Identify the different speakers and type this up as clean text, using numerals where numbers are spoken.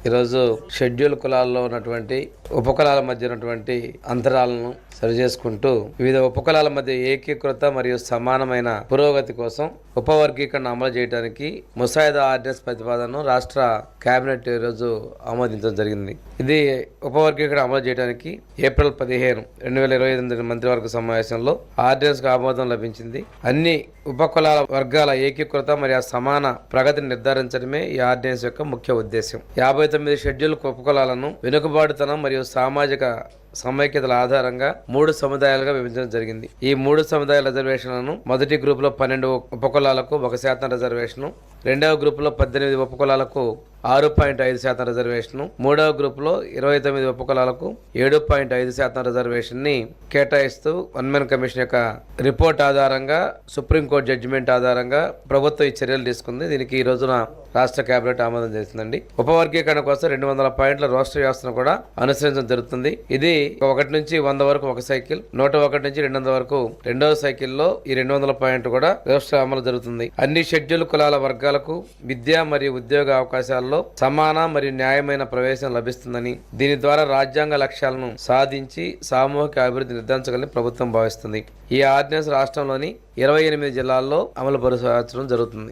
Speaker 1: ఈరోజు షెడ్యూల్ కులాల్లో ఉన్నటువంటి ఉపకులాల మధ్య ఉన్నటువంటి అంతరాలను సరిచేసుకుంటూ వివిధ ఉపకులాల మధ్య ఏకీకృత మరియు సమానమైన పురోగతి కోసం ఉపవర్గీకరణ అమలు చేయడానికి ముసాయిదా ఆర్డినెన్స్ ప్రతిపాదనను రాష్ట్ర కేబినెట్ ఈరోజు ఆమోదించడం జరిగింది. ఇది ఉపవర్గీకరణ అమలు చేయడానికి ఏప్రిల్ 15, 2025 మంత్రివర్గ సమావేశంలో ఆర్డినెన్స్ కు ఆమోదం లభించింది. అన్ని ఉపకులాల వర్గాల ఏకీకృత మరియు సమాన ప్రగతిని నిర్ధారించడమే ఈ ఆర్డినెన్స్ యొక్క ముఖ్య ఉద్దేశం. 59 షెడ్యూల్ ఉపకులాలను వెనుకబాటుతనం మరియు సామాజిక సమైక్యతల ఆధారంగా 3 సముదాయాలుగా విభజించడం జరిగింది. ఈ 3 సముదాయాల రిజర్వేషన్లను మొదటి గ్రూప్ లో 12 ఉపకులాలకు 1% రిజర్వేషను, రెండవ గ్రూప్ లో 18 ఉపకులాలకు 6.5% రిజర్వేషను, మూడవ గ్రూప్ లో 29 ఉపకులాలకు 7.5% రిజర్వేషన్ ని కేటాయిస్తూ వన్మెన్ కమిషన్ యొక్క రిపోర్ట్ ఆధారంగా సుప్రీంకోర్టు జడ్జిమెంట్ ఆధారంగా ప్రభుత్వం ఈ చర్యలు తీసుకుంది. దీనికి ఈ రోజున రాష్ట్ర కేబినెట్ ఆమోదం చేసిందండి. ఉపవర్గీకరణ కోసం 200 పాయింట్ల రోస్టర్ వ్యవస్థను కూడా అనుసరించడం జరుగుతుంది. ఇది 1 నుంచి 100 వరకు ఒక సైకిల్, 101 నుంచి 200 వరకు రెండవ సైకిల్లో ఈ 200 పాయింట్లు కూడా రోస్టర్ అమలు జరుగుతుంది. అన్ని షెడ్యూల్ కులాల వర్గాలకు విద్య మరియు ఉద్యోగ అవకాశాల్లో సమాన మరియు న్యాయమైన ప్రవేశం లభిస్తుందని, దీని ద్వారా రాజ్యాంగ లక్ష్యాలను సాధించి సామూహిక అభివృద్ధి నిర్ధారించగలని ప్రభుత్వం భావిస్తుంది. ఈ ఆర్డినెన్స్ రాష్ట్రంలోని 28 జిల్లాల్లో అమలు పరచడం జరుగుతుంది.